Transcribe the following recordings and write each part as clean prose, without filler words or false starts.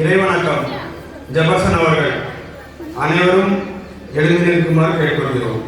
இறைவணக்கம் Jefferson அவர்கள் அனைவரும் எழுந்து நிற்குமாறு கேட்டுக்கொள்கிறோம்.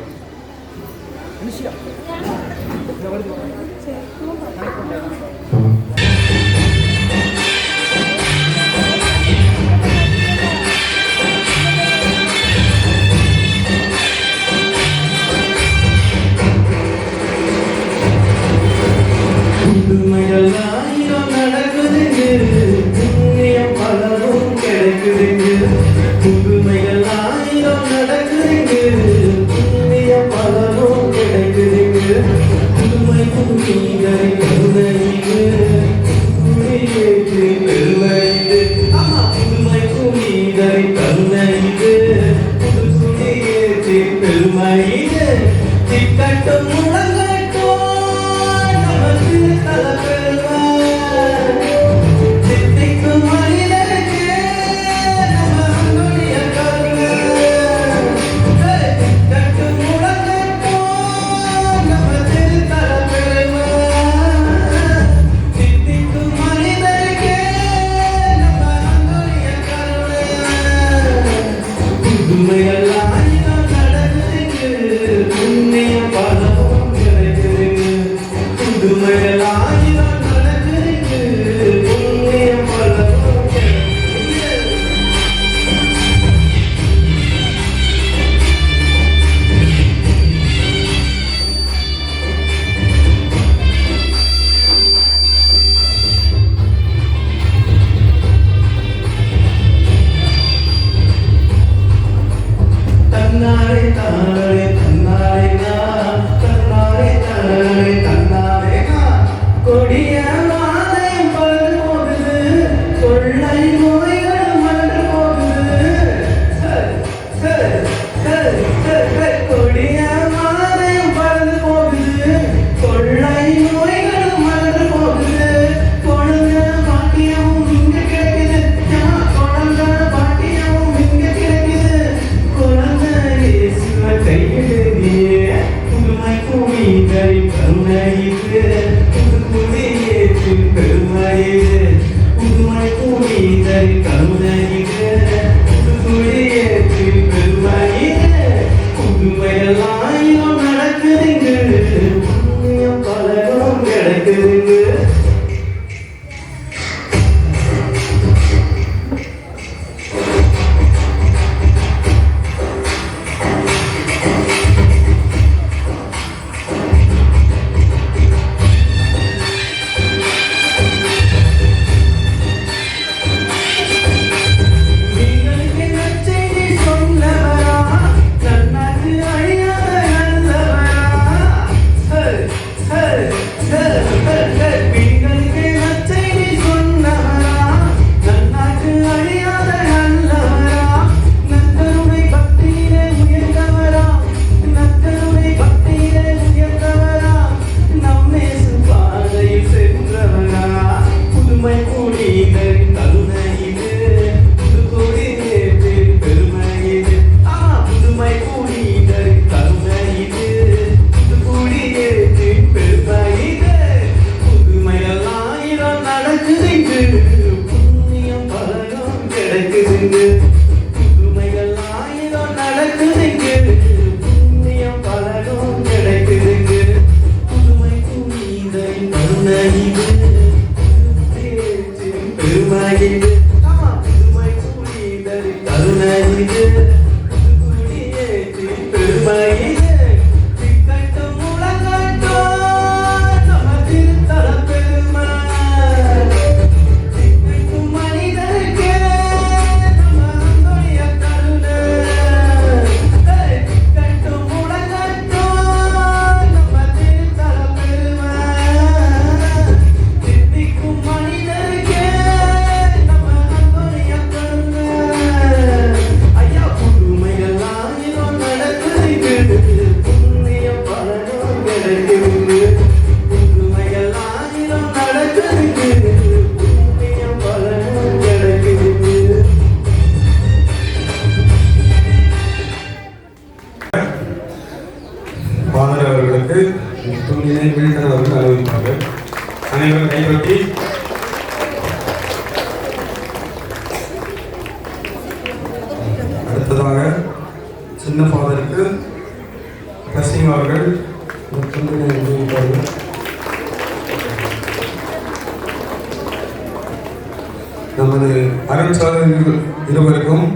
நமது அருட்சாதகர்கள் இருவருக்கும்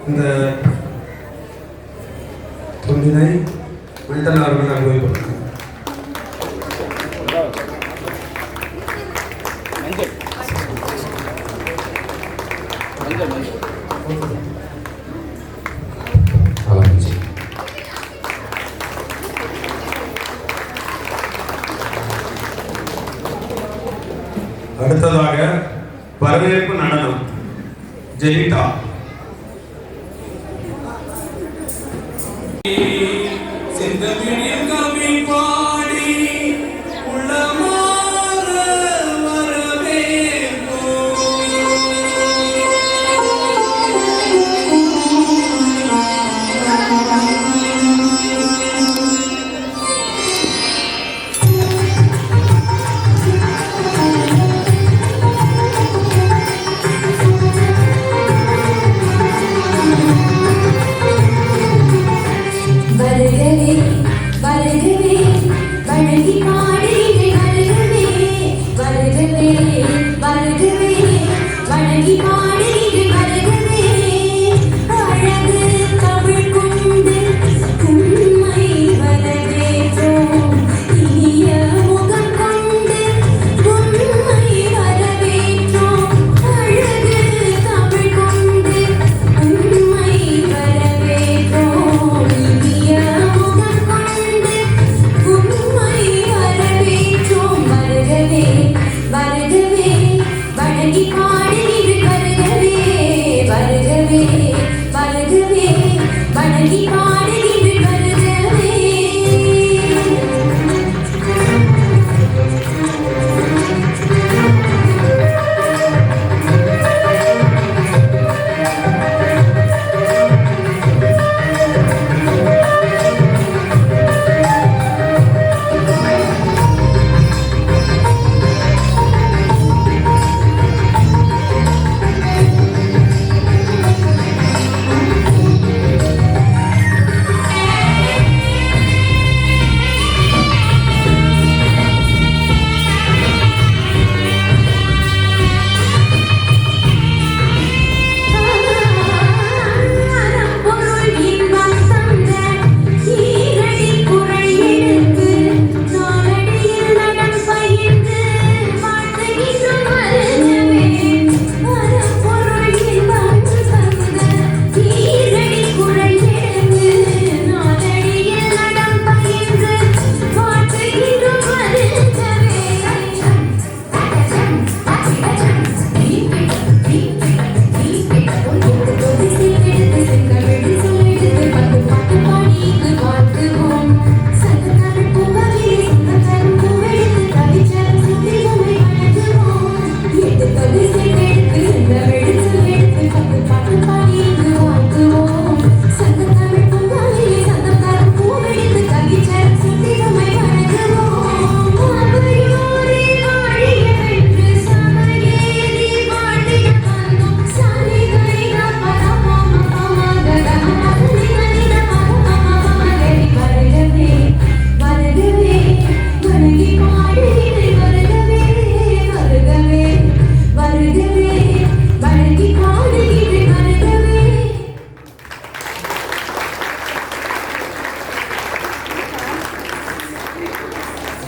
இந்த தொண்டினை மில்டன் அவர்கள் அனுபவிப்பார்கள். அடுத்ததாக வரவேற்பு நடனம் ஜெயிட்டா.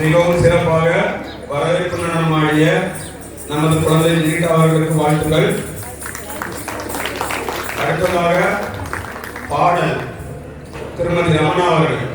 மிகவும் சிறப்பாக வரவேற்பு நடனமாடிய நமது குழந்தை ஜீட்டா அவர்களுக்கு வாழ்த்துக்கள். அடுத்ததாக பாடல் திருமதி ரமணா அவர்கள்.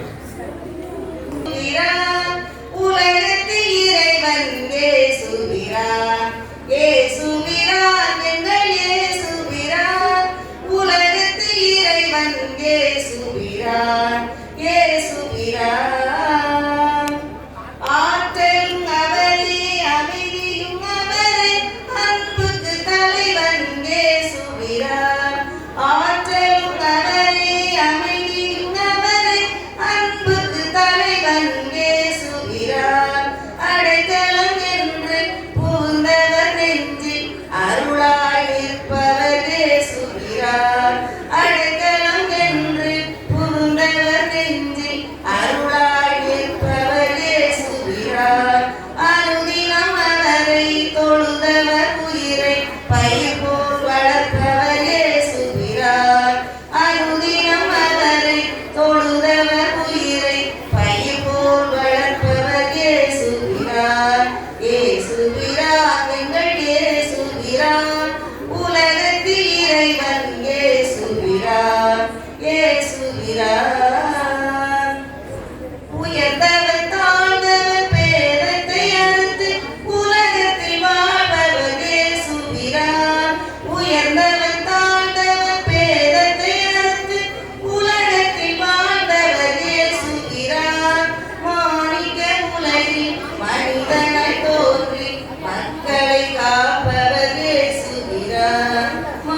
ஆற்றலும் அவரே அமைதியும் அவரே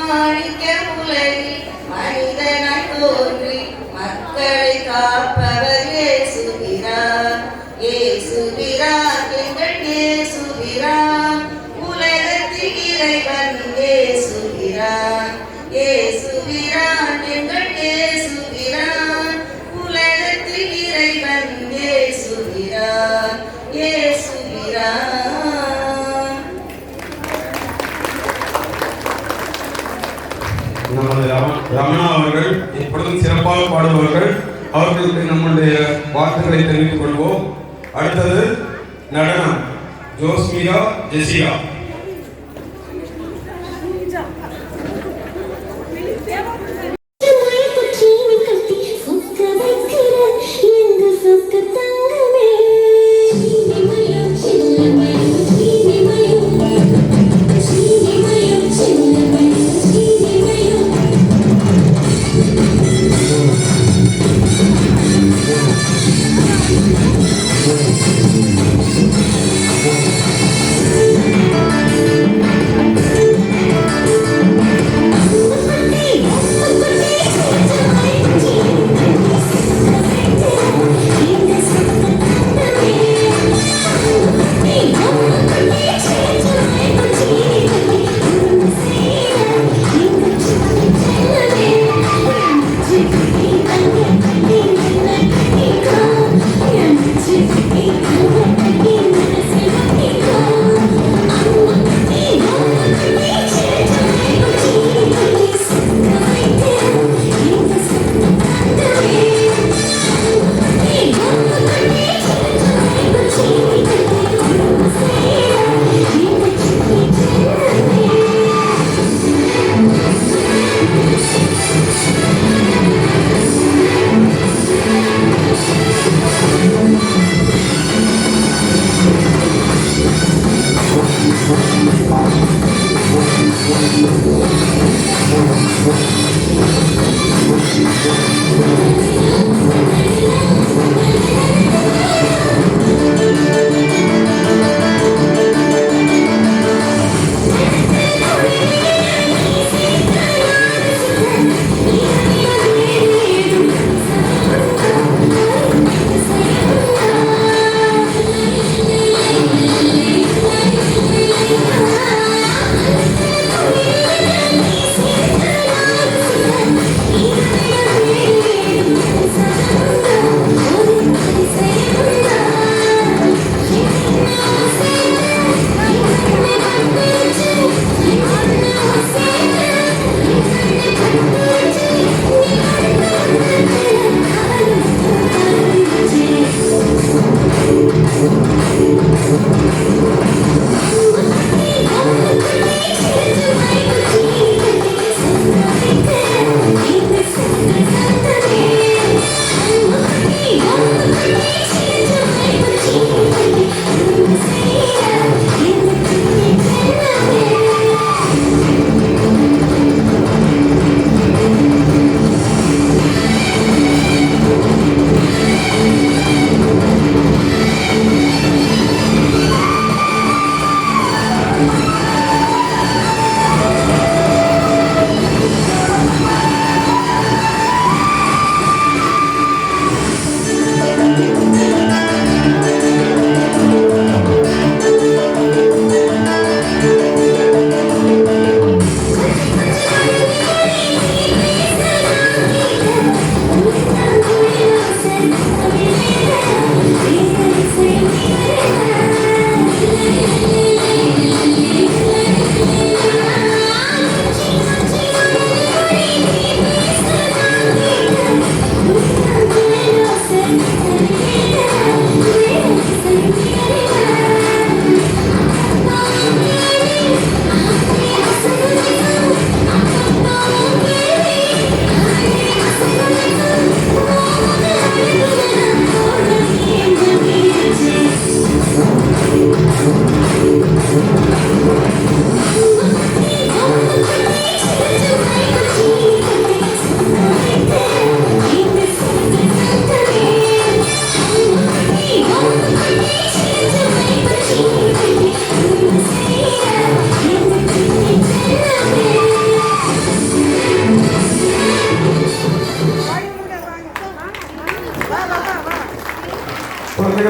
மாணிக்க உலகில் மனிதனாய் தோன்றி மக்களை காப்பவர் இயேசுபிரான். இயேசுபிரான் எங்கள் இயேசுபிரான், உலகத்தில் இறைவன் இயேசுபிரான். இயேசுபிரான் எங்கள் இயேசுபிரான், உலகத்தில் இறைவன் இயேசுபிரான். இயேசுபிரான். நமது ரமணா அவர்கள் இப்பொழுதும் சிறப்பாக பாடுபவர்கள். அவர்களுக்கு நம்முடைய வாழ்த்துக்களை தெரிவித்துக் கொள்வோம். அடுத்தது நடனம் ஜோஸ்மியா ஜெசியா.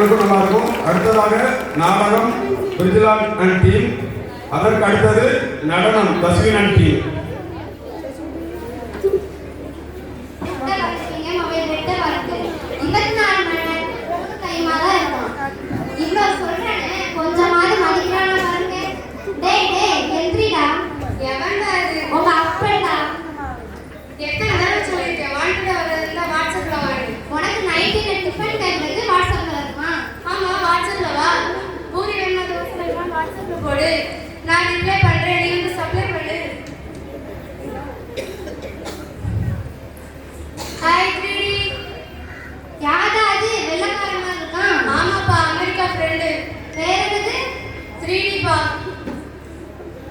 அவர்களுக்கும் நல்லா இருக்கும். அடுத்ததாக நாடகம் பிரிஜிலால் அண்ட் டீம், அதற்கு அடுத்தது நடனம் தஸ்வின் அண்ட் டீம். கொஞ்சமாவது மதிக்கிறான பாருங்க. டேய் டேய் எந்திரிடா. எவன்டா இது? உங்க அப்பன்டா. எத்தனை தடவை சொல்லிருக்கேன் வாங்கிட்டு வரதுல வாட்ஸ்அப்ல வாங்க. உனக்கு நைட் டிஃபன் டைம்க்கு வாட்ஸ்அப்ல வருமா? ஆமா வாட்ஸ்அப்ல வா. பூரி வேணுமா தோசை வேணுமா வாட்ஸ்அப்ல போடு. நான் ரிப்ளை பண்றேன், நீ வந்து சப்ளை பண்ணு. Hi three D. யாரா அது? வெள்ளக்காரமா இருக்கான். ஆமாப்பா, அமெரிக்கா ஃப்ரெண்ட். பேர் என்னது? 3D பா.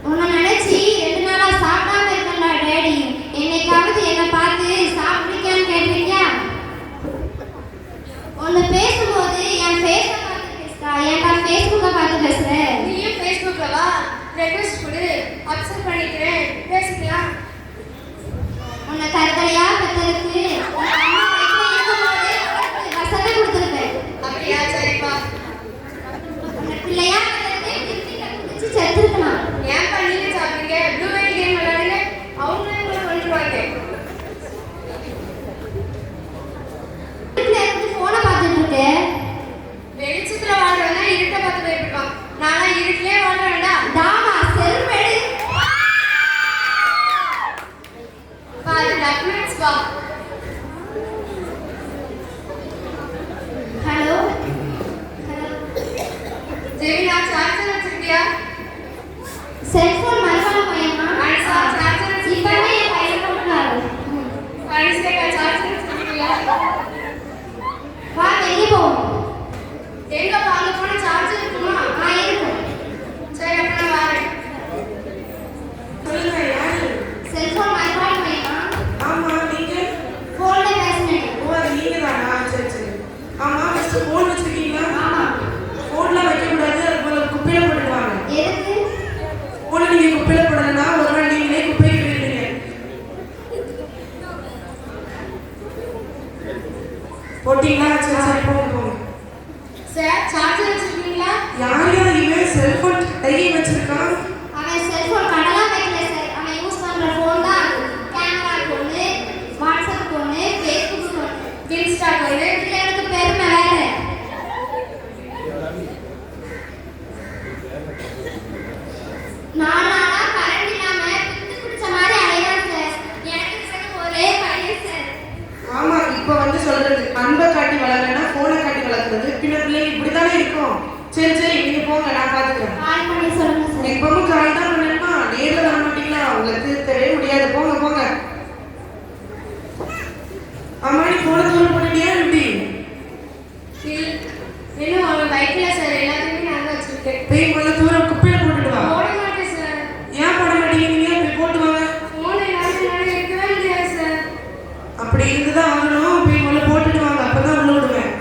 உன்னை நினைச்சி 2 நாளா சாப்பிடாம இருக்கேன்டா டேடி. என்னைக்காவது என்னை பார்த்து சாப்பிடுறியான்னு கேட்டிருக்கியா? உன்னை பேசும்போது என் ஃபேஸை பார்த்து பேசுறா, ஏன்டா ஃபேஸ்புக்கை பார்த்து பேசுற? நீயும் ஃபேஸ்புக்கில் வா, ரெக்வெஸ்ட் கொடு, அக்செப்ட் பண்ணிக்கிறேன், பேசிக்கலாம். உன்னை தரத்தலையா பெற்றதுக்கு உன் அம்மா வயிற்றுல இருக்கும்போது வசதி கொடுத்துருப்பேன். அப்படியா? சரிப்பா. பிள்ளையா செத்துருக்கலாம். ஏன் பண்ணீங்க சாப்பிடுங்க? ப்ளூ வெயில் கேம் விளையாடுங்க, அவங்க உங்களை கொண்டுருவாங்க. வீட்டில் இருந்து ஃபோனை பார்த்துட்டு இருக்கேன். வெளிச்சத்தில் வாழ்றவங்க இருட்டை பார்த்து போயிருப்பான். நானா இருட்டிலே வாழ்ற வேண்டாம். தாமா செல்வெடு பாரு டாக்குமெண்ட்ஸ் பா. ஹலோ ஜெமினா, சார்ஜர் வச்சிருக்கியா? செல்போன் மறக்காம போயேம்மா. அனிஷா, சார்ஜர் இப்பவே என் கையில போட்டுறாரு. அனிஷா, சார்ஜர் வச்சிருக்கியா? வா வெளியே போவோம். எங்க பாங்க போன சார்ஜர் இருக்குமா? இருக்கு. சரி அப்ப நான் வரேன். சொல்லுங்க, யாரு? செல்போன் மறக்காம போயேம்மா. ஆமா, நீங்க போன்ல பேசுனேன். ஓ, அது நீங்க தானா? சரி சரி. ஆமா, ஃபர்ஸ்ட் போன் வச்சிருக்கீங்களா? ஆமா. போன்ல வைக்க கூடாது, அது போல குப்பையில போடுவாங்க. எதுக்கு? போன நீங்க குப்பையில போடலன்னா ஒரு நாள் நீங்களே குப்பைக்கு போயிடுவீங்க. போட்டீங்களா? சரி சரி, போங்க போங்க. சார் சார்ஜர் வச்சிருக்கீங்களா? யார் யார் இவன் செல்போன் கையை வச்சிருக்கான்? அவன் செல்போன் கடலாம் வைக்கல சார். அவன் யூஸ் பண்ற போன் தான் கேமரா போனு, வாட்ஸ்அப் போனு, ஃபேஸ்புக் போனு, இன்ஸ்டா போனு. இதுல எனக்கு பெருமை வேற. நானா கரண்ட் இல்லாம பித்து பிடிச்ச மாதிரி அலையறான் சார். எனக்கு இருக்கிறது ஒரே பையன் சார். ஆமா, இப்ப வந்து சொல்றது அன்பை காட்டி வளர்றேன்னா போனை காட்டி வளர்க்குறது. பின்ன பிள்ளைங்க இப்படித்தானே இருக்கும். சரி சரி, நீங்க போங்க, நான் பாத்துக்கிறேன். கால் பண்ணி சொல்லுங்க சார். எப்பவும் கால் தான் பண்ணணுமா? நேர்ல வர மாட்டீங்களா? உங்களுக்கு தெரியவே முடியாது. போங்க போங்க. அம்மா, நீ போன தூரம் போட்டுட்டியா எப்படி? இன்னும் அவன் பைக்ல சார் எல்லாத்தையுமே நான் தான் வச்சிருக்கேன். போய் முதல்ல தூரம் குப்பையில போட்டுட்டு வா. போட மாட்டேன் சார். ஏன் போட மாட்டீங்க? போய் போட்டு வாங்க. போன் இல்லாம என்னால இருக்கவே முடியாது சார். அப்படி இருந்துதான் ஆகணும். போய் முதல்ல போட்டுட்டு வாங்க, அப்பதான் உள்ள விடுவேன்.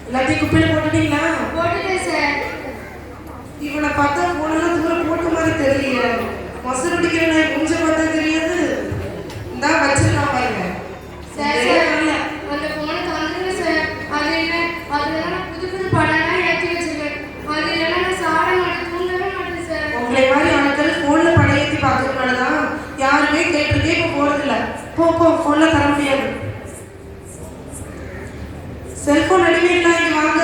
எல்லாத்தையும் குப்பையில போட்டுட்டீங்களா? போட்டுட்டேன் சார். இவனை பார்த்தா போனெல்லாம் தூரம் போட்ட மாதிரி தெரியல. மசர் பிடிக்கிற நான் கொஞ்சம் பார்த்தா தெரியாது. இந்தா வச்சிருக்கான் பாருங்க. சார் சார் அந்த போனை தந்துருங்க சார். அது என்ன, அதுல நான் புது புது படம்லாம் ஏற்றி வச்சிருக்கேன். அது இல்லைன்னா நான் சாட மாட்டேன், தூங்கவே மாட்டேன் சார். உங்களை மாதிரி ஆட்கள் போன்ல படம் ஏற்றி பார்க்கறதுனாலதான் யாருமே கேட்டுக்கே இப்ப போறதில்ல. போ போ, போன்ல தர முடியாது. செல்போன் அடிமைங்களா, இங்க வாங்க.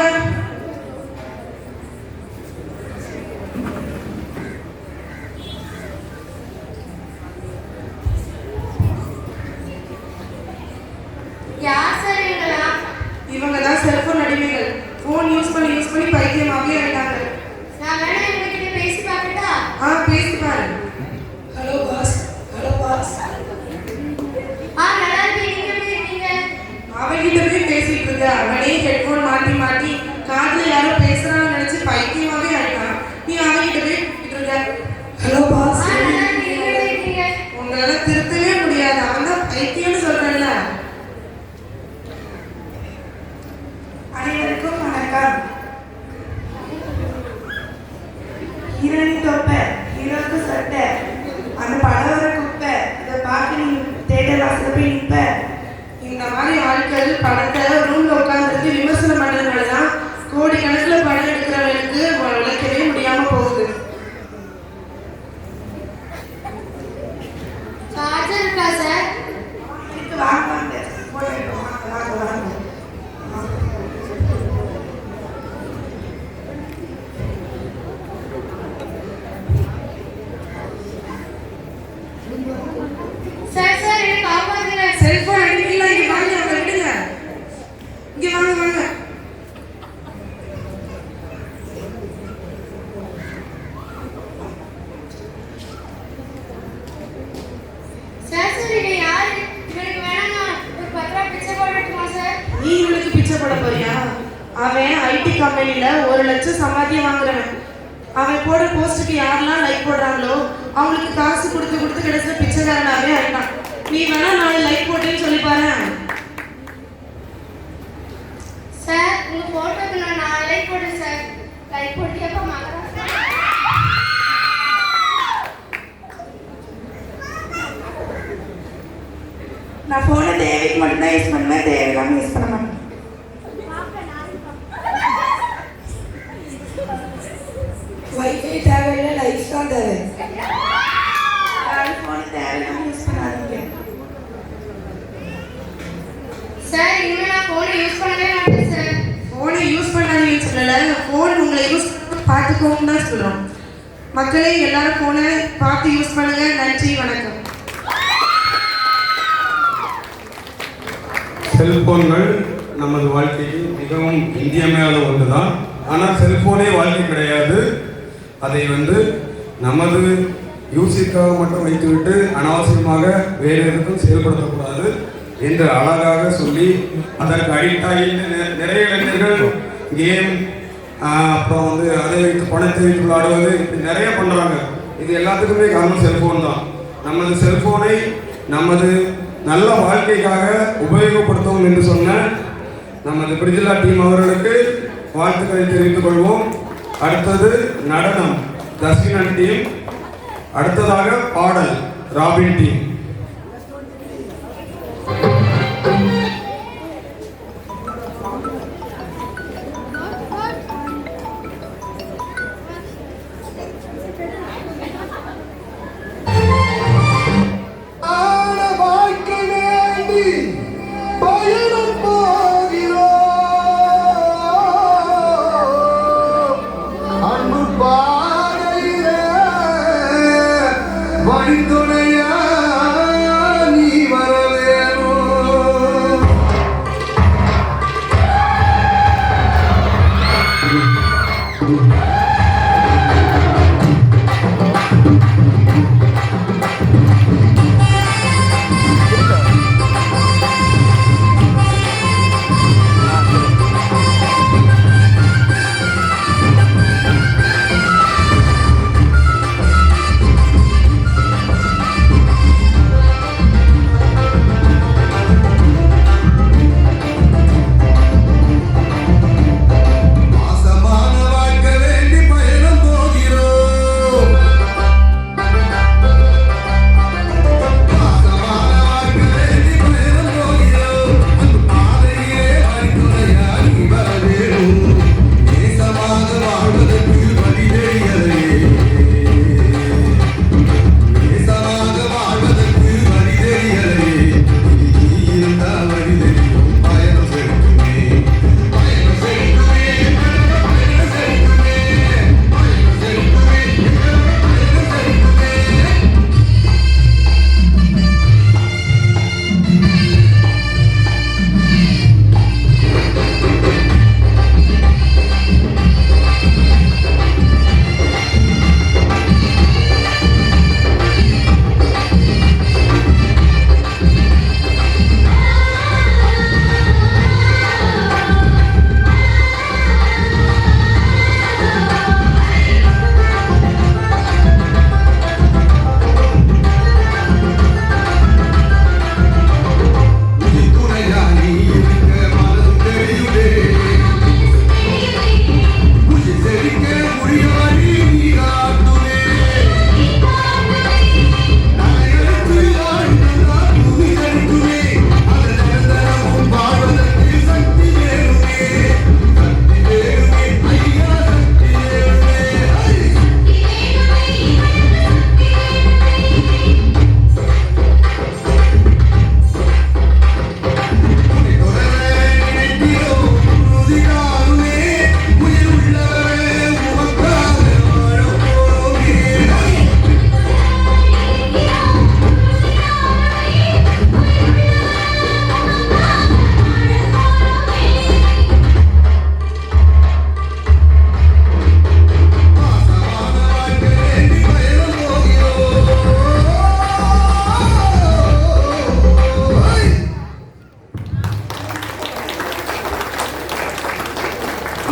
யார் சார் இவங்கெல்லாம்? இவங்க தான் செல்போன் அடிமைகள். போன் யூஸ் பண்ணி பைத்தியமாகவே ஆயிட்டாங்க. நான் வேணா இவங்ககிட்ட பேசி பார்க்கட்டா? பேசி பாரு. Hello boss. Hello boss. நல்லா இருக்கீங்க. நீங்க எப்படி இருக்கீங்க? அவன்கிட்ட போய் பேசிட்டு இருக்க. அவனே ஹெட்போன் மாட்டி மாட்டி காதுல யாரோ பேசுறான்னு நினைச்சு பைத்தியமாவே ஆயிட்டான். நீ அவன்கிட்ட போய் பேசிட்டு இருக்க. Hello boss. நல்லா இருக்கீங்க. நீங்க எப்படி இருக்கீங்க? உங்களால திருத்தவே முடியாது. அவன் தான் பைத்தியம்னு சொல்றேன்ல. அனைவருக்கும் வணக்கம். ஹீரோனி தொப்பை, ஹீரோக்கு சட்டை, அந்த படம் வர குப்பை, இதை பார்க்க நீ தேட்டர் வாசல போய் நிற்ப. இந்த படத்தை ரூம்ல உட்காந்துருந்து விமர்சனம் பண்ணதுனாலதான் கோடிக்கணக்கில் படம் எடுக்கிறவனுக்கு உழைக்கவே முடியாம போகுது. சார்ஜர் இருக்கா சார்? வாங்க சார் சார் என்ன காப்பாத்துங்க. செல்போன் அடிக்கல, இங்க வாங்க, அவங்க விடுங்க, இங்க வாங்க வாங்க. சார் சார் இது யாரு? இவனுக்கு வேணாமா ஒரு 10 ரூபா பிச்சை போடட்டுமா சார்? நீ இவனுக்கு பிச்சை போட போறியா? அவன் ஐடி கம்பெனில 1 லட்சம் சம்பாத்தியம் வாங்குறவன். அவன் போட போஸ்டுக்கு யாரெல்லாம் லைக் போடுறாங்களோ அவங்களுக்கு காசு கொடுத்து கொடுத்து கிடைச்ச பிச்சைக்காரனாவே ஆயிட்டான். நீ வேணா 4 லைக் போட்டேன்னு சொல்லி பாரு. சார் உங்க போட்டோக்கு நான் 4 லைக் போட்டேன் சார். லைக் போட்டியப்ப மகரா நான் போனை தேவைக்கு மட்டும்தான் யூஸ் பண்ணுவேன், தேவையில்லாம யூஸ் பண்ண மாட்டேன். வைஃபை தேவையில்லை, லைஃப் தான் தேவை. போனை தேவையில்லாம யூஸ் பண்ணாதீங்க. சார் இனிமே நான் போனை யூஸ் பண்ணவே மாட்டேன் சார். போனை யூஸ் பண்ணாதீங்கன்னு சொல்லல, போன் உங்களை யூஸ் பார்த்துக்கோன்னு தான் சொல்றோம். மக்களே எல்லாரும் போனை பார்த்து யூஸ் பண்ணுங்க. நன்றி, வணக்கம். செல்போன்கள் நமது வாழ்க்கைக்கு மிகவும் இன்றியமையாத ஒன்று தான். ஆனால் செல்போனே வாழ்க்கை கிடையாது. அதை நமது யூஸிற்காக மட்டும் வைத்துவிட்டு அனாவசியமாக வேறு எதுக்கும் செயல்படுத்தக்கூடாது என்று அழகாக சொல்லி அதற்கு அடிக்டாகி நிறைய இளைஞர்கள் கேம் அப்புறம் அதை வைத்து பணத்தை வைத்து விளையாடுவது இப்படி நிறைய பண்ணுறாங்க. இது எல்லாத்துக்குமே காரணம் செல்போன் தான். நமது செல்போனை நமது நல்ல வாழ்க்கைக்காக உபயோகப்படுத்தவும் என்று சொன்ன நமது பிரிஜிலா டீம் அவர்களுக்கு வாழ்த்துக்களை தெரிவித்துக் கொள்வோம். அடுத்தது நடனம் தஸ்வின் டீம், அடுத்ததாக பாடல் ராபின் டீம்.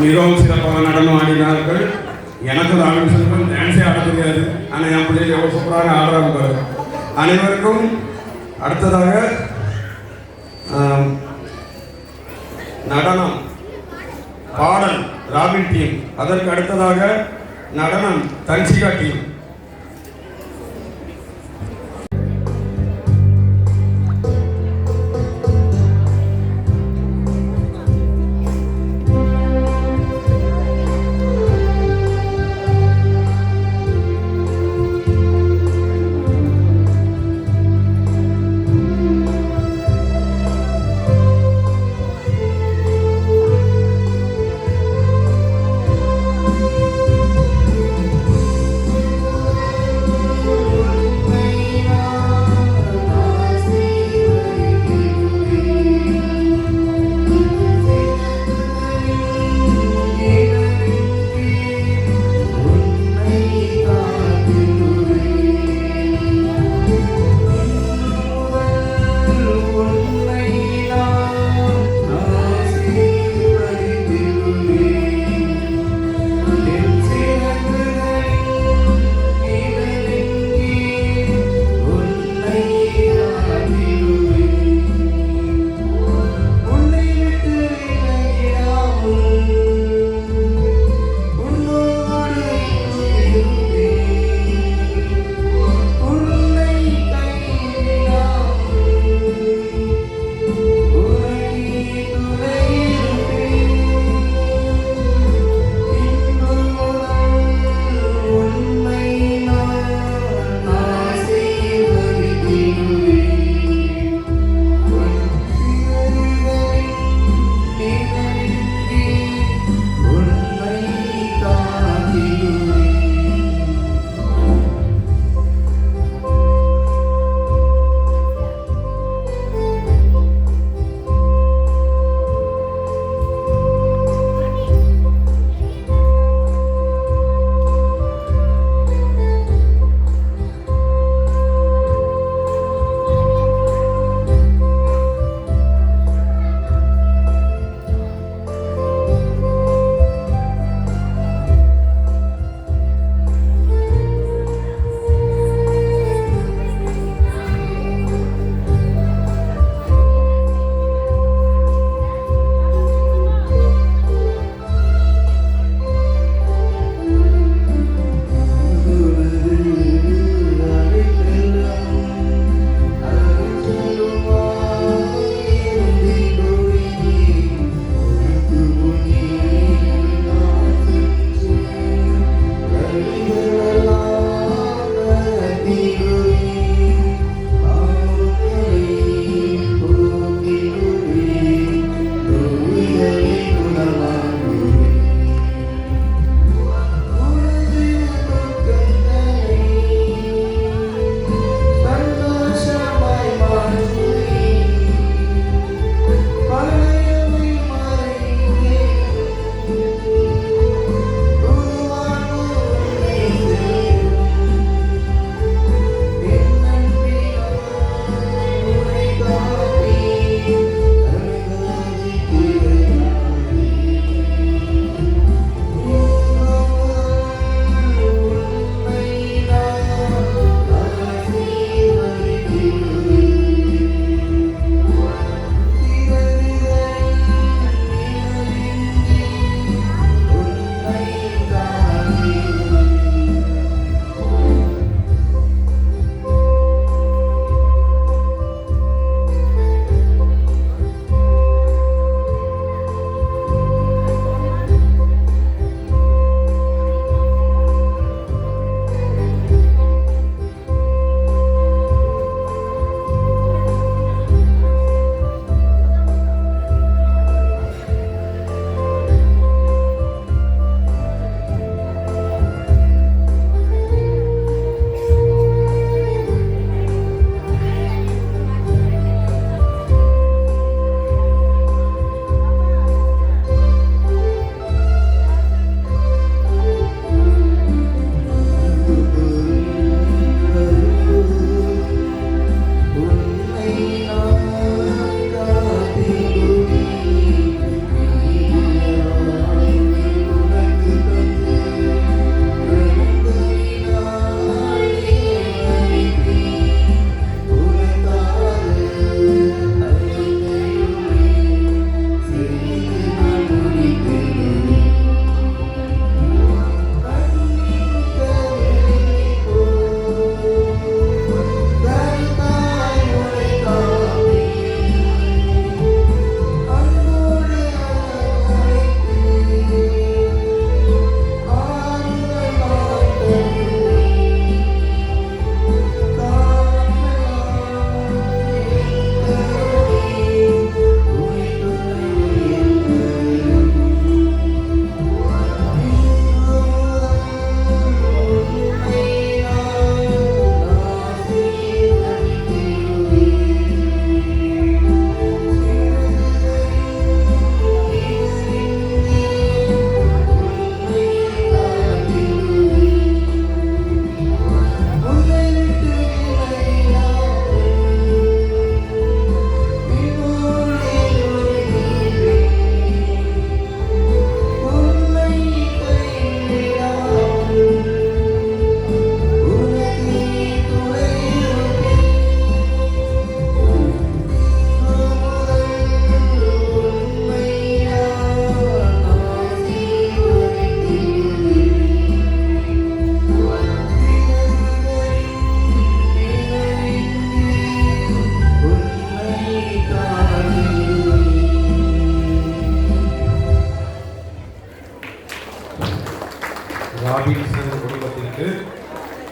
மிகவும் சிறப்பாக நடனம் ஆடினார்கள். எனக்கு ராகவன் செல்வன் டான்ஸே ஆட தெரியாது, ஆனால் என் பிள்ளைகள் எவ்வளோ சூப்பராக ஆடுறாங்க பாரு. அனைவருக்கும் அடுத்ததாக நடனம் பாடல் ராபின் டீம், அதற்கு அடுத்ததாக நடனம் தன்சிகா டீம்.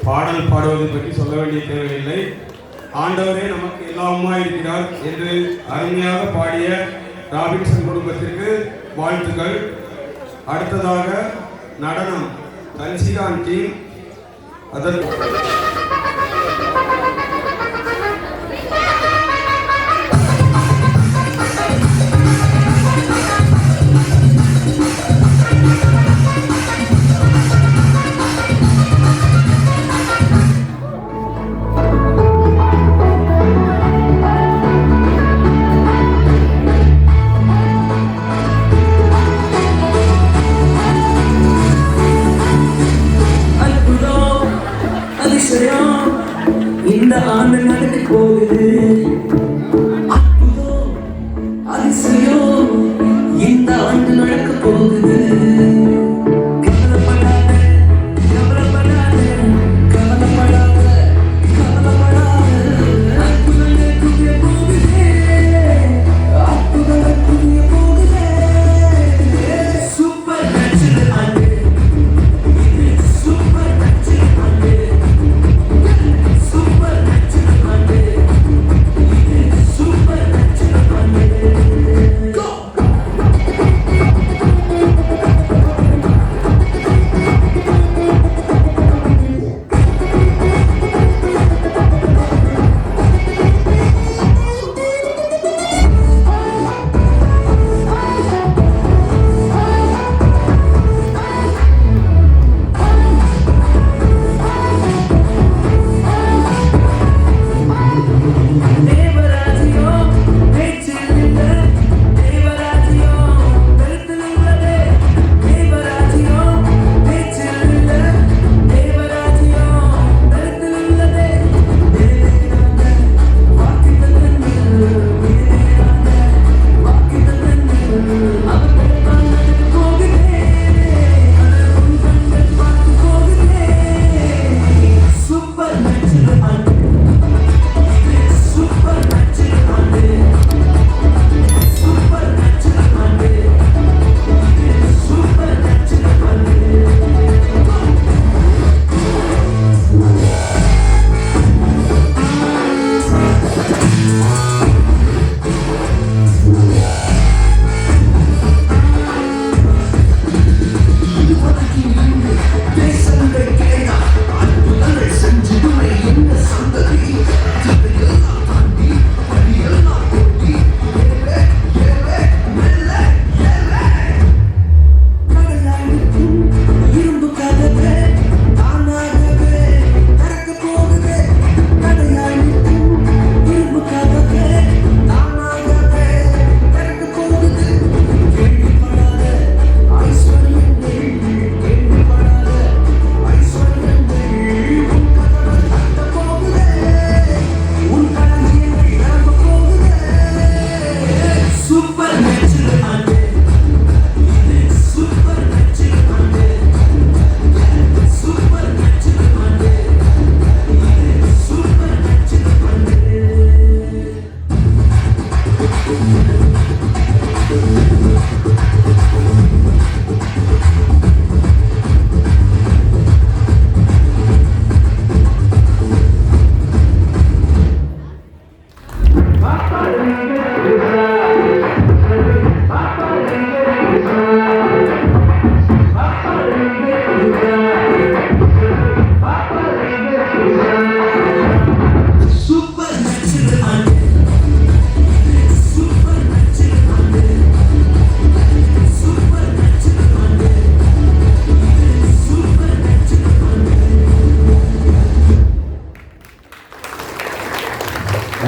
பாடல் பாடுவதை பற்றி சொல்ல வேண்டிய தேவையில்லை. ஆண்டவரே நமக்கு எல்லாமா இருக்கிறார் என்று அருமையாக பாடிய ராபின்சன் குடும்பத்திற்கு வாழ்த்துக்கள். அடுத்ததாக நடனம் தன்சிகான் டீம். அதற்கு இந்த ஆண்டு நடக்க போகுது. அற்புதம் அதிசயம் இந்த ஆண்டு நடக்க போகுது. கவலைப்படாத கவலைப்படாத கவலைப்படாத கவலைப்படாத. அற்புதங்கள் புரிய போகுது. அற்புதங்கள் புரிய போகுது. சூப்பர் நேச்சுரல் ஆண்டு. இது சூப்பர் நேச்சுரல் ஆண்டு.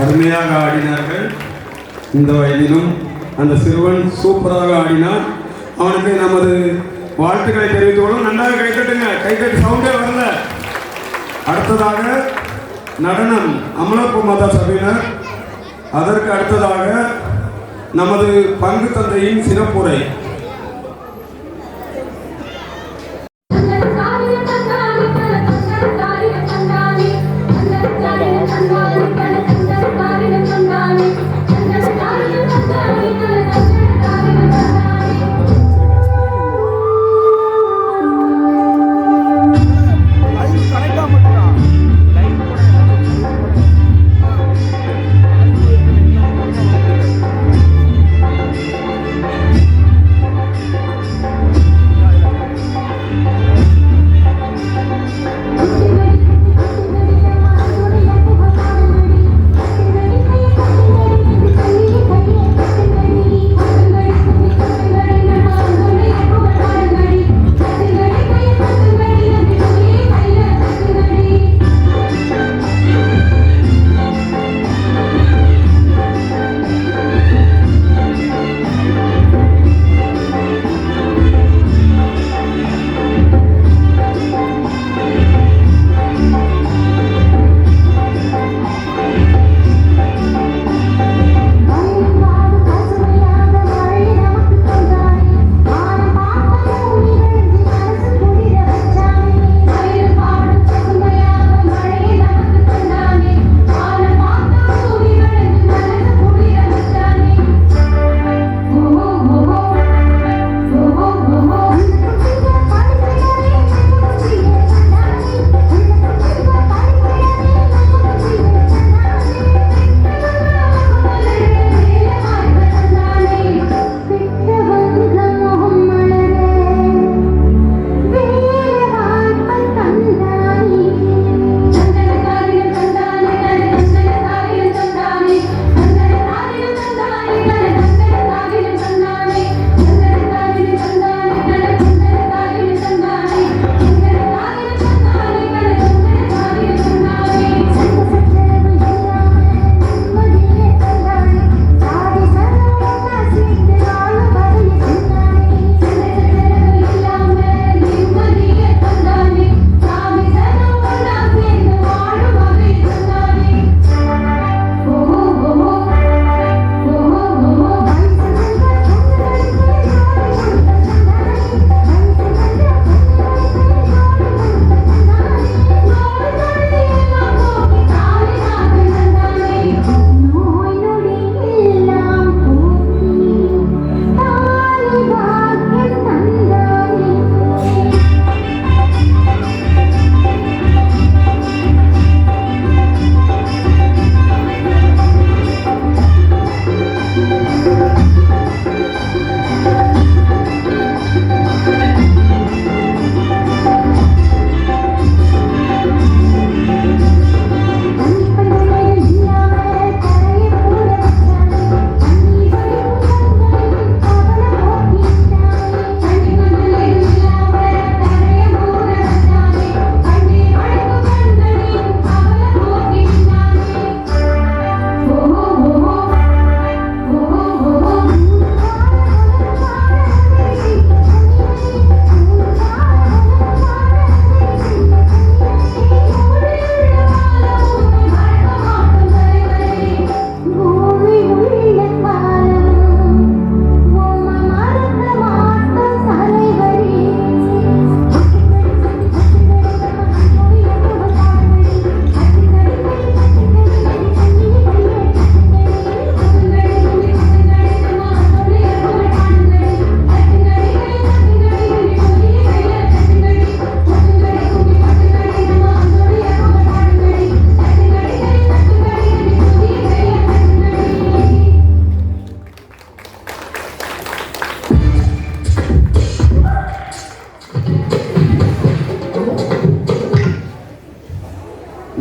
அருமையாக ஆடினார்கள். இந்த வயதிலும் அந்த சிறுவன் சூப்பராக ஆடினார். அவனுக்கு நமது வாழ்த்துக்களை தெரிவித்துக் கொள்ளும். நன்றாக கைத்தட்டுங்க. கைத்தட்டு சவுண்டே வரல. அடுத்ததாக நடனம் அமலப்பு மத சபையினர். அதற்கு அடுத்ததாக நமது பங்கு தந்தையின் சிறப்புரை. கரெக்டா மட்டும்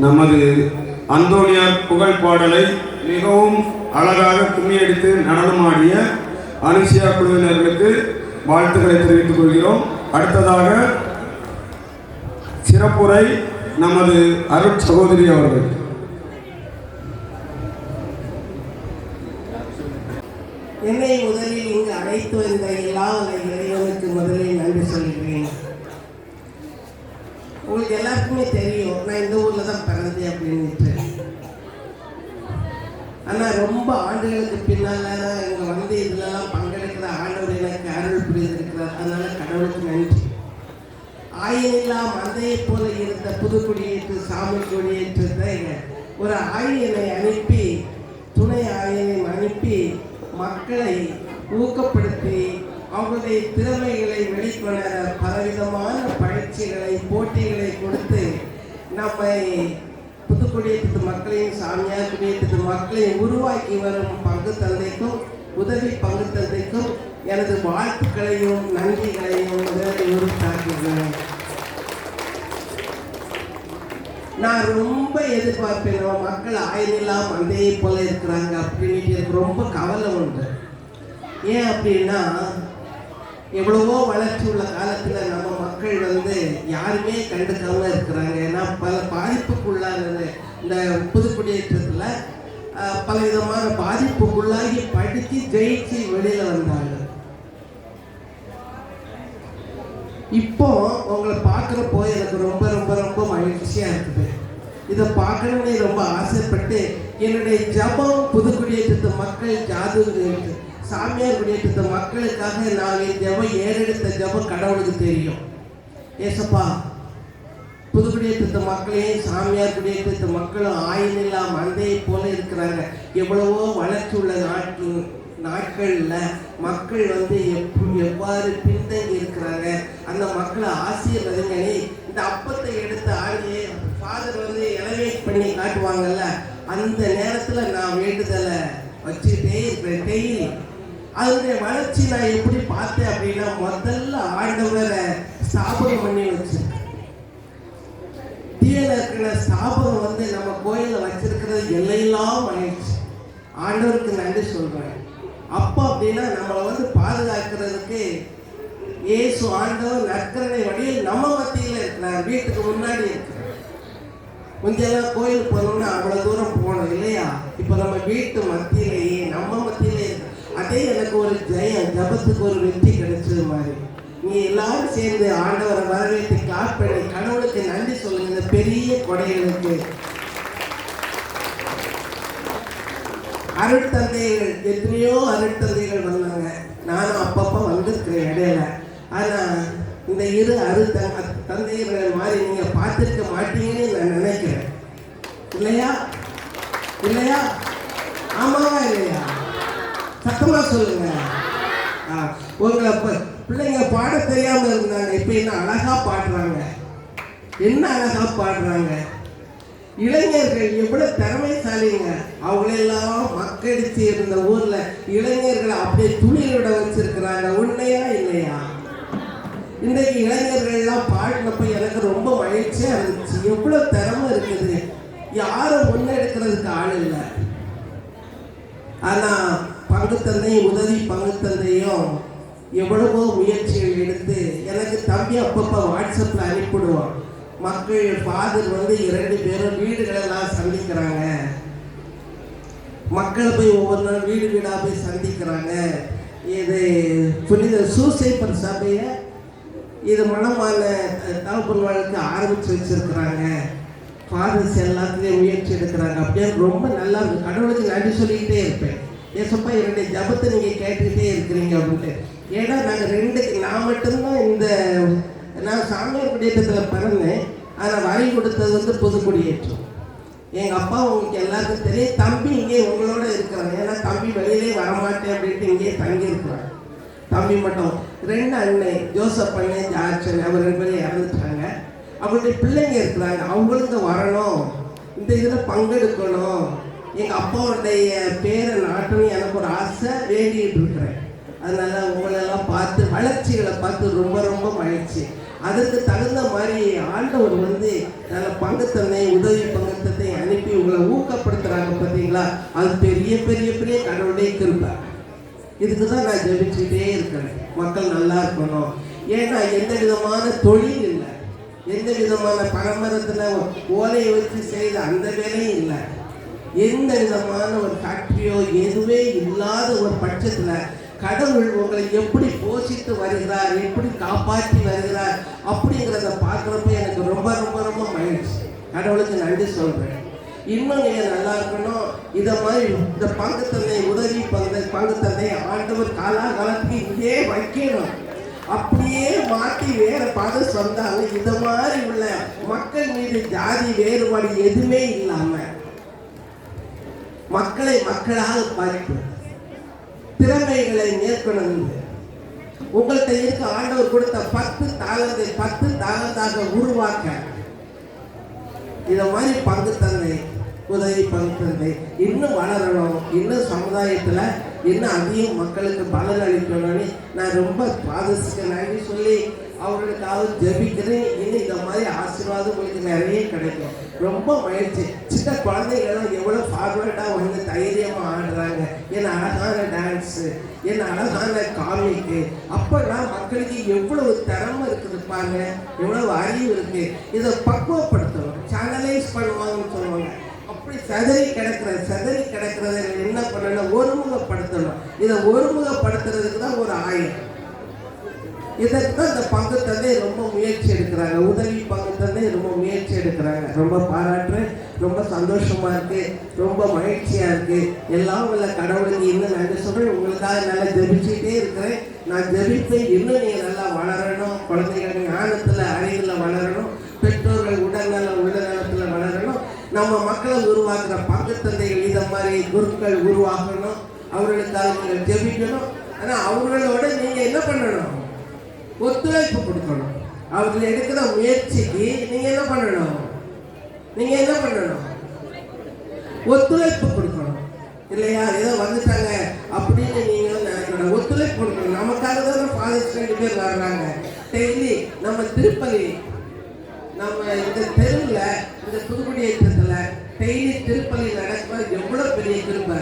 நமது அந்தோனியார் புகழ் பாடலை மிகவும் அழகாக கும்மியடித்து நடனமாடிய அனுசியா குழுவினர்களுக்கு வாழ்த்துக்களை தெரிவித்துக் கொள்கிறோம். அடுத்ததாக சிறப்புரை நமது அருட் சகோதரி அவர்கள். என்னை முதலில் இங்கு அழைத்து வந்த எல்லா இறைவனுக்கு முதலில் நன்றி சொல்கிறேன். உங்களுக்கு எல்லாருக்குமே தெரியும் நான் இந்த ஊரில் தான் பிறந்தேன் அப்படின்ட்டு. ஆனால் ரொம்ப ஆண்டுகளுக்கு பின்னால் இங்கே வந்து இதிலெல்லாம் பங்கெடுக்கிற ஆண்டவர் எனக்கு அருள் புரிந்திருக்கிறார். அதனால் கடவுளுக்கு நன்றி. ஆயனில்லா மந்தையை போல இருந்த புதுக்குடியேற்று சாமி கொடியேற்றத்தை ஒரு ஆயனை அனுப்பி துணை ஆயனை அனுப்பி மக்களை ஊக்கப்படுத்தி அவங்களுடைய திறமைகளை வெளிக்கொணர பலவிதமான பயிற்சிகளை போட்டிகளை கொடுத்து நம்மை புதுக்குடியேற்று மக்களையும் சாமியார் குடியேற்று மக்களையும் உருவாக்கி வரும் பங்கு தந்தைக்கும் உதவி பங்கு தந்தைக்கும் எனது வாழ்த்துக்களையும் நன்றிகளையும் உறுத்தாக்குகிறேன். நான் ரொம்ப எதிர்பார்ப்பேன் மக்கள் ஆயிரம் மந்தையை போல இருக்கிறாங்க அப்படின்ட்டு எனக்கு ரொம்ப கவலை உண்டு. ஏன் அப்படின்னா எவ்வளவோ வளர்ச்சி உள்ள காலத்தில் நம்ம மக்கள் வந்து யாருமே கண்டுக்காம இருக்கிறாங்க. ஏன்னா பல பாதிப்புக்குள்ளானது இந்த புதுக்குடியேற்றத்தில் பல விதமான பாதிப்புக்குள்ளாகி படித்து ஜெயிச்சு வெளியில் வந்தாங்க. இப்போ உங்களை பார்க்குறப்போ எனக்கு ரொம்ப ரொம்ப ரொம்ப மகிழ்ச்சியாக இருக்குது. இதை பார்க்கணும்னு ரொம்ப ஆசைப்பட்டு என்னுடைய ஜபம் புதுக்குடியேற்ற மக்கள் ஜாதகம் சாமியார் குடியேற்ற மக்களுக்காக நான் ஜபம் ஏறெடுத்த ஜபம் கடவுளுக்கு தெரியும். ஏசப்பா புதுக்குடியேற்ற மக்களையும் சாமியார் குடியேற்ற மக்களும் ஆயினில்லா மந்தையை போல இருக்கிறாங்க. எவ்வளவோ வளர்ச்சி உள்ள நாட்களில் மக்கள் வந்து எவ்வாறு பின்தங்கி இருக்கிறாங்க. அந்த மக்களை ஆசீர்வதிங்களே. இந்த அப்பத்தை எடுத்து ஆடியே ஃபாதர் வந்து எலவேட் பண்ணி காட்டுவாங்கல்ல, அந்த நேரத்தில் நான் வேண்டுதலை வச்சுக்கிட்டே இருக்கிறேன் டெய்லி. அதனுடைய வளர்ச்சி நான் எப்படி பார்த்தேன் அப்படின்னா முதல்ல ஆண்டவரை ஸ்தாபனம் பண்ணி வச்சிருக்கேன். தீயில இருக்கிற ஸ்தாபனம் வந்து நம்ம கோயிலில் வச்சிருக்கிறது எல்லையெல்லாம் ஆயிடுச்சு. ஆண்டவருக்கு நன்றி சொல்கிறேன். அப்போ அப்படின்னா நம்மளை வந்து பாதுகாக்கிறதுக்கு இயேசு ஆண்டவர் நற்கரணை வழியில் நம்ம மத்தியில் இருக்கிறார். வீட்டுக்கு முன்னாடி இருக்கிறார். முந்தையெல்லாம் கோயிலுக்கு போனோம்னா அவ்வளோ தூரம் போனோம் இல்லையா? இப்போ நம்ம வீட்டு மத்தியிலேயே நம்ம மத்தியிலே இருக்கு. அதே எனக்கு ஒரு ஜெயம், ஜபத்துக்கு ஒரு வெற்றி கிடைச்சது மாதிரி. நீ எல்லாரும் சேர்ந்து ஆண்டவரை வரவேற்று கிளாப் பண்ணி கடவுளுக்கு நன்றி சொல்லுங்க. இந்த பெரிய கொடைகளுக்கு அருட்தந்தைகள் எத்தனையோ அருட்தந்தைகள் வந்தாங்க. நானும் அப்பப்போ வந்திருக்கிறேன் இடையில. ஆனால் இந்த இரு தந்தைகள் மாதிரி நீங்கள் பார்த்துருக்க மாட்டீங்கன்னு நான் நினைக்கிறேன். இல்லையா இல்லையா? ஆமாவா இல்லையா? சத்தமாக சொல்லுங்க. உங்களை பிள்ளைங்க பாட தெரியாமல் இருந்தாங்க. இப்போ என்ன அழகா பாடுறாங்க. என்ன அழகா பாடுறாங்க. இளைஞர்கள் எவ்வளவு திறமைசாலிங்க. அவங்களெல்லாம் மக்கடிச்சு இருந்த ஊர்ல இளைஞர்களை அப்படியே துணியோட வச்சிருக்கிறாங்க. உண்மையா இல்லையா? இன்றைக்கு இளைஞர்கள்லாம் பாடினப்ப எனக்கு ரொம்ப மகிழ்ச்சியா இருந்துச்சு. எவ்வளவு திறமை இருக்குது. யாரும் முன்னெடுக்கிறதுக்கு ஆள் இல்லை. ஆனா பங்குத்தந்தையும் உதவி பங்குத்தந்தையும் எவ்வளவோ முயற்சிகள் எடுத்து எனக்கு தம்பி அப்பப்போ வாட்ஸ்அப்பில் அனுப்பிவிடுவான். மக்கள் ஃபாதர் வந்து 2 பேரும் வீடுகளெல்லாம் சந்திக்கிறாங்க. மக்களை போய் ஒவ்வொரு நாள் வீடு வீடாக போய் சந்திக்கிறாங்க. இது புனித சூசைப்பர் சபையை இது மனமான தகப்பன் வாழ்க்கை ஆரம்பித்து வச்சுருக்கிறாங்க. ஃபாதர்ஸ் எல்லாத்துலேயும் முயற்சி எடுக்கிறாங்க. அப்படியே ரொம்ப நல்லா இருக்கும். கடவுளுக்கு நன்றி சொல்லிக்கிட்டே இருப்பேன். ஏசப்பா என்னுடைய ஜபத்தை நீங்கள் கேட்டுக்கிட்டே இருக்கிறீங்க அப்படின்ட்டு. ஏன்னா நாங்கள் நான் மட்டும்தான் இந்த நான் சாமியார் குடியேற்றத்தில் பிறந்தேன். ஆனால் வரி கொடுத்தது வந்து புதுக்குடியேற்றம். எங்கள் அப்பா உங்களுக்கு எல்லாருக்கும் தெரியும். தம்பி இங்கே உங்களோட இருக்கிறாங்க. ஏன்னா தம்பி வெளியிலே வரமாட்டேன் அப்படின்ட்டு இங்கேயே தங்கியிருக்கிறாங்க. தம்பி மட்டும் 2 அண்ணன் ஜோசப் அண்ணன் ஜார்ஜன் அவர் 2 பேரும் இறந்துட்டாங்க. அவங்களுடைய பிள்ளைங்க இருக்கிறாங்க. அவங்களுக்கு வரணும், இந்த இதில் பங்கெடுக்கணும், எங்கள் அப்பாவுடைய பேரை நாட்டணும் எனக்கு ஒரு ஆசை வேண்டிகிட்டு இருக்கிறேன். அதனால் உங்களெல்லாம் பார்த்து வளர்ச்சிகளை பார்த்து ரொம்ப ரொம்ப மகிழ்ச்சி. அதற்கு தகுந்த மாதிரி ஆண்டவர் வந்து நல்ல பங்குத்தன்மை உதவி பங்குத்தத்தை அனுப்பி உங்களை ஊக்கப்படுத்துறாங்க பார்த்தீங்களா? அது பெரிய பெரிய பெரிய கடவுளே கிருபை. இதுக்கு தான் நான் ஜெபிச்சுட்டே இருக்கிறேன், மக்கள் நல்லா இருக்கணும். ஏன்னா எந்த விதமான தொழில் இல்லை, எந்த விதமான பரம்பரத்தில் ஓலையை வச்சு செய்த அந்த வேலையும் இல்லை, எந்த விதமான ஒரு ஃபேக்ட்ரியோ எதுவே இல்லாத ஒரு பட்சத்தில் கடவுள் உங்களை எப்படி போஷித்து வருகிறார், எப்படி காப்பாற்றி வருகிறார் அப்படிங்கிறத பார்க்குறப்ப எனக்கு ரொம்ப ரொம்ப ரொம்ப மகிழ்ச்சி. கடவுளுக்கு நன்றி சொல்கிறேன். இன்னும் நீங்கள் நல்லா இருக்கணும். இதை மாதிரி இந்த பங்குத்தன்மை உதவி பங்குத்தன்மை ஆண்டவர் காலாகாலத்துக்கு இங்கே வைக்கணும். அப்படியே மாற்றி வேற பதம் சொன்னாங்க. இதை மாதிரி உள்ள மக்கள் மீது ஜாதி வேறுபாடு எதுவுமே இல்லாமல் மக்களை மக்களாக பார்த்து திறமைகளை மேற்கொண்டு உங்கள்கிட்ட இருக்க ஆண்டவர் கொடுத்த 10 தாளந்தாக உருவாக்க இதை மாதிரி பங்குத்தன்மை உதவி பங்குத்தன்மை இன்னும் வளரணும். இன்னும் சமுதாயத்தில் இன்னும் அதிகம் மக்களுக்கு பலன் அளிக்கணும்னு நான் ரொம்ப பாதத்துக்கு நன்றி சொல்லி அவர்களுக்காக ஜெபிக்கிறேன். இன்னும் இந்த மாதிரி ஆசீர்வாதம் உங்களுக்கு நிறைய கிடைக்கும். ரொம்ப மகிழ்ச்சி. சின்ன குழந்தைகளும் எவ்வளோ ஃபார்வர்டாக வந்து தைரியமாக ஆடுறாங்க. என் அழகான டான்ஸு, என் அழகான காமிக்கு. அப்போல்லாம் மக்களுக்கு எவ்வளவு திறமை இருக்குது பாருங்க, எவ்வளவு அறிவு இருக்குது. இதை பக்குவப்படுத்தணும், சேனலைஸ் பண்ணுவாங்கன்னு சொல்லுவாங்க. அப்படி செதறி கிடக்கிறத என்ன பண்ணணும், ஒருமுகப்படுத்தணும். இதை ஒருமுகப்படுத்துறதுக்கு தான் ஒரு ஆயுதம். இதற்கு தான் இந்த பங்குத்தந்தை ரொம்ப முயற்சி எடுக்கிறாங்க, உதவி பங்குத்தந்தை ரொம்ப முயற்சி எடுக்கிறாங்க. ரொம்ப பாராட்டுறேன். ரொம்ப சந்தோஷமாக இருக்குது, ரொம்ப மகிழ்ச்சியாக இருக்குது. எல்லாம் உள்ள கடவுளுக்கு இன்னும் நன்றி சொல்கிறேன். உங்களுக்காக நல்லா ஜெபிச்சுட்டே இருக்கிறேன். நான் ஜெபிப்பேன். இன்னும் நீங்கள் நல்லா வளரணும், குழந்தைகள் ஞானத்தில் அறிவில் வளரணும், பெற்றோர்கள் உடல்நலத்தில் வளரணும். நம்ம மக்களை உருவாக்குற பங்குத்தந்தைகள் இதை மாதிரி குருக்கள் உருவாக்கணும். அவர்களுக்காக நீங்கள் ஜெபிக்கணும். ஆனால் அவர்களோட நீங்கள் என்ன பண்ணணும், ஒத்துழைப்பு கொடுக்கணும். அவர்கள் எடுக்கிற முயற்சிக்கு நீங்கள் என்ன பண்ணணும், ஒத்துழைப்பு கொடுக்கணும். இல்லையா, ஏதோ வந்துட்டாங்க அப்படின்னு நீங்கள் நினைக்கணும். ஒத்துழைப்பு கொடுக்கணும். நமக்காக தான் ஃபாதர்ஸ் 2 பேர் வர்றாங்க. டெய்லி நம்ம திருப்பதி, நம்ம இந்த தெருவில், இந்த புதுக்குடியேற்றத்தில் டெய்லி திருப்பலி நடக்கும்போது எவ்வளோ பெரிய திரும்ப.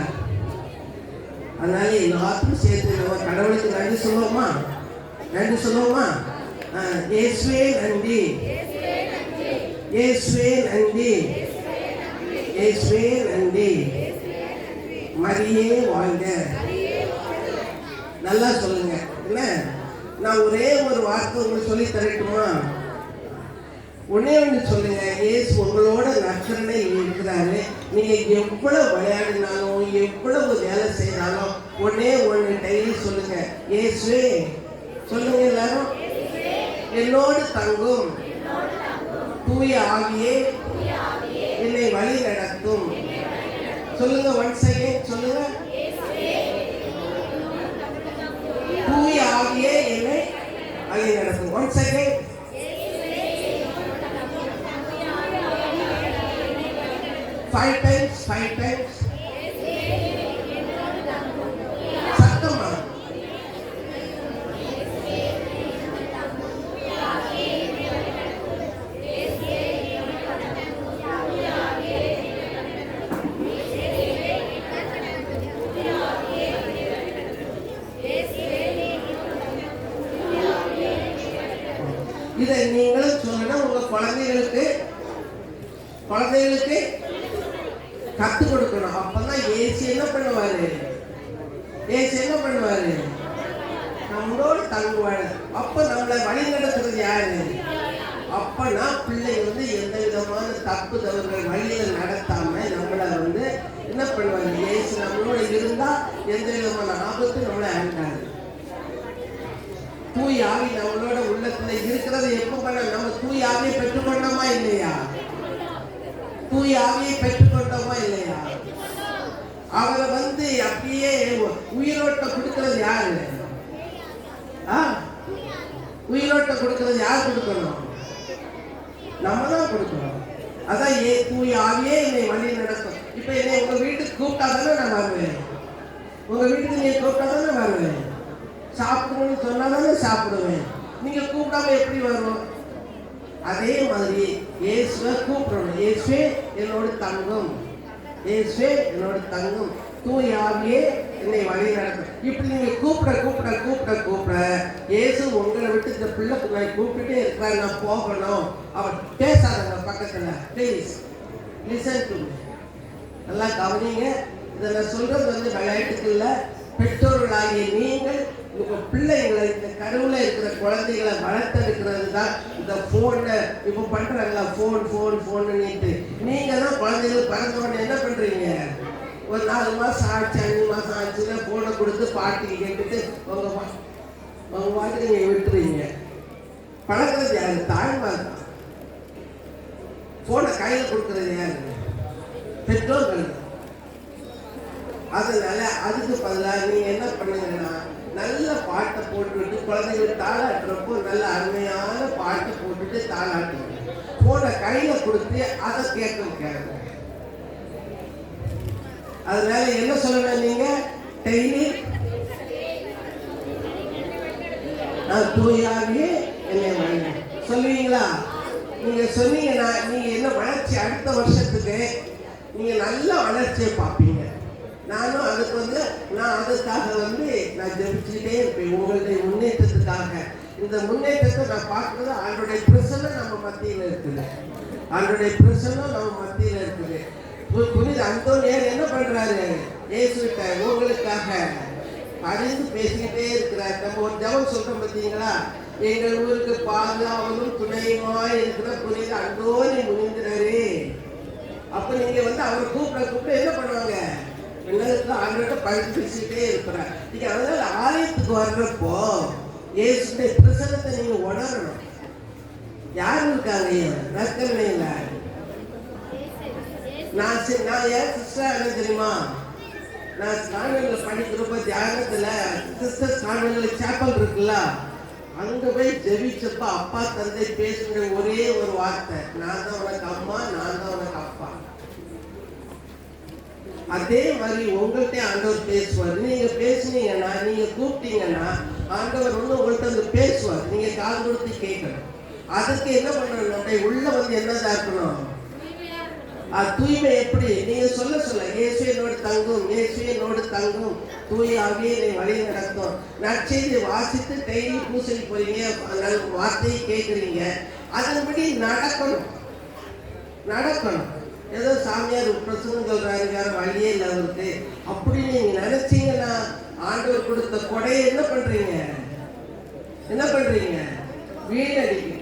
அதனால எல்லாத்துக்கும் சேர்த்து நம்ம கடவுளுக்கு நன்றி சொல்லுவோமா? இயேசுவே நன்றி, இயேசுவே நன்றி, இயேசுவே நன்றி, மரியே வாழ்க. நல்லா சொல்லுங்க. என்ன, நான் ஒரே ஒரு வார்த்தை உங்களுக்கு சொல்லி தரட்டுமா? ஒன்னே ஒன்று சொல்லுங்க. இயேசு உங்களோட நற்கருணை இருக்கிறாரு. நீங்க எவ்வளவு விளையாடினாலும் எவ்வளவு வேலை செய்தாலும் ஒன்னே ஒன்று டெய்லி சொல்லுங்க, இயேசுவே. சொல்லுங்க எல்லாரும். என்னோடு தங்கும் தூய ஆவியே என்னை வழி நடத்தும். சொல்லுங்க, ஒன்ஸ் அகைன் சொல்லுங்க, தூய ஆவியே என்னை வழி நடத்தும். Once again. Five times. சத்தமா. இதை நீங்களும் சொல்லணும். உங்க குழந்தைகளுக்கு கற்றுக் கொடுக்கணும். அப்பதான் ஏசு என்ன பண்ணுவாரு, நம்மளோட தங்குவாரு. அப்ப நம்மளை வழி நடத்துறது யாரு? அப்பனா பிள்ளைங்க வந்து எந்த விதமான தப்பு தவறுகள் வழியில நடத்தாம நம்மளை வந்து என்ன பண்ணுவாங்க, ஏசு நம்மளோட இருந்தா எந்த விதமான ஆபத்து நம்மளை அண்டாது. தூய் ஆவி நம்மளோட உள்ளத்துல இருக்கிறது எப்ப பண்ண, நம்ம தூய் ஆவியை பெற்றுக்கொண்டோமா இல்லையா? அவரை வந்து அப்படியே உயிரோட்டம் கொடுக்கிறது யாரு? உயிரோட்டம் கொடுக்கிறது யார் கொடுக்கணும்? நம்ம தான் கொடுக்கணும். அதான் தூய் ஆவியே என்னை வழி நடக்கும். இப்ப என்னை உங்க வீட்டுக்கு கூப்பிட்டா தானே நான் வருவேன். உங்க வீட்டுக்கு நீ கூப்பிட்டா தானே வருவேன். சாப்பிடணும்னு சொன்னா தானே சாப்பிடுவேன். நீங்க கூப்பிடாம எப்படி வருவோம்? அதே மாதிரி இயேசுவை கூப்பிடணும். இயேசுவே என்னோடு தங்கும், இயேசுவே என்னோடு தங்கும், தூய ஆவியே என்னை வழி நடக்கும். இப்படி நீங்க கூப்பிட கூப்பிட கூப்பிட கூப்பிட இயேசு உங்களை விட்டு இந்த பிள்ளைக்கு நான் கூப்பிட்டுட்டே இருக்கிறேன், நான் போகணும். அவர் பேசாதங்க பக்கத்துல. Please listen to me. நல்லா கவனிங்க. இதை நான் சொல்றது வந்து விளையாட்டுக்கு இல்லை. பெற்றோர்களாகிய நீங்கள் உங்க பிள்ளைங்களை, இந்த கருவில் இருக்கிற குழந்தைகளை வளர்த்தெடுக்கிறது தான் இந்த ஃபோனை இப்போ பண்றாங்களா, ஃபோன் ஃபோன் ஃபோன்னுட்டு. நீங்க தான் குழந்தைகள் பிறந்தவொடனே என்ன பண்றீங்க, ஒரு 4 மாதம் ஆச்சு 5 மாதம் ஆச்சுன்னா ஃபோனை கொடுத்து பாட்டு கேட்டுட்டு உங்க பாட்டுக்கு நீங்கள் விட்டுறீங்க. பழக்கிறது யாரு? தாய்மார் தான். ஃபோனை கையில் கொடுக்குறது யாரு? பெற்றோர்கள். அதனால அதுக்கு பதிலாக நீங்க என்ன பண்ணுங்கன்னா, நல்ல பாட்டை போட்டுவிட்டு குழந்தைகள் தாளாட்டுறப்போ நல்ல அருமையான பாட்டு போட்டுட்டு தாளாட்டுங்க. போன கையில கொடுத்து அதை கேட்க வைக்காது. அதனால என்ன சொல்லணும், நீங்க டெய்லி நான் தூயாவே என்னை வழி சொல்லுவீங்களா? நீங்க சொன்னீங்கன்னா நீங்க என்ன வளர்ச்சி அடுத்த வருஷத்துக்கு நீங்க நல்ல வளர்ச்சியை பார்ப்பீங்க. நானும் அதுக்கு வந்து நான் ஜெபிச்சுக்கிட்டே இருப்பேன் உங்களுடைய முன்னேற்றத்துக்காக. இந்த முன்னேற்றத்தை நான் பார்க்கறது ஆண்டோடைய பிரசன்னம் நம்ம மத்தியில் இருக்குது. ஆண்டோடைய பிரசன்னம் நம்ம மத்தியில் இருக்குது. புனித அந்தோனியார் என்ன பண்றாரு, இயேசுகிட்ட உங்களுக்காக அறிந்து பேசிக்கிட்டே இருக்கிறார். நம்ம ஒரு ஜெபம் சொல்றோம் பார்த்தீங்களா, எங்கள் ஊருக்கு பாதுகாவலும் துணையுமாய் இருக்கிற புனித அந்தோனி முனிந்திரரே. அப்ப நீங்க வந்து அவரை கூப்பிட என்ன பண்ணுவாங்க, ஆண்டோட பழி பேசிக்கிட்டே இருக்கிறார். நீங்க அதனால ஆலயத்துக்கு வர்றப்போ இயேசுடைய பிரசன்னத்தை நீங்க உணரணும். யாரு இருக்காங்க நற்கரணையில? நான் ஏன் சிஸ்டர் என்ன தெரியுமா, நான் கான்வென்ட்ல படிக்கிறப்ப தியானத்துல சிஸ்டர் கான்வென்ட்ல சேப்பல் இருக்குல்ல, அங்க போய் ஜெபிச்சப்ப அப்பா தந்தை பேசுகிற ஒரே ஒரு வார்த்தை, நான் தான் உனக்கு அம்மா, நான் தான் உனக்கு அப்பா. அதே மாதிரி உங்கள்கிட்ட ஆண்டவர் பேசுவார். நீங்க பேசுனீங்கன்னா, நீங்க கூப்பிட்டீங்கன்னா ஆண்டவர் வந்து உங்கள்கிட்ட வந்து பேசுவார். நீங்க காது கொடுத்து கேட்கணும். அதுக்கு என்ன பண்ணணும், நம்முடைய உள்ள வந்து என்னதான் இருக்கணும், தூய்மை. எப்படி நீங்க சொல்ல இயேசுவே என்னோடு தங்கும், இயேசுவே என்னோடு தங்கும், தூய ஆவியே என்னை வழி நடத்தும். நற்செய்தி வாசித்து டெய்லி பூசைக்கு போறீங்க, வார்த்தையை கேட்குறீங்க, அதன்படி நடக்கணும். ஏதோ சாமியார் பிரசங்கம் சொல்றாரு, வேற வழியே இல்லை அவருக்கு அப்படின்னு நீங்க நினைச்சீங்கன்னா ஆண்டவர் கொடுத்த கொடையை என்ன பண்றீங்க வீணடிக்க.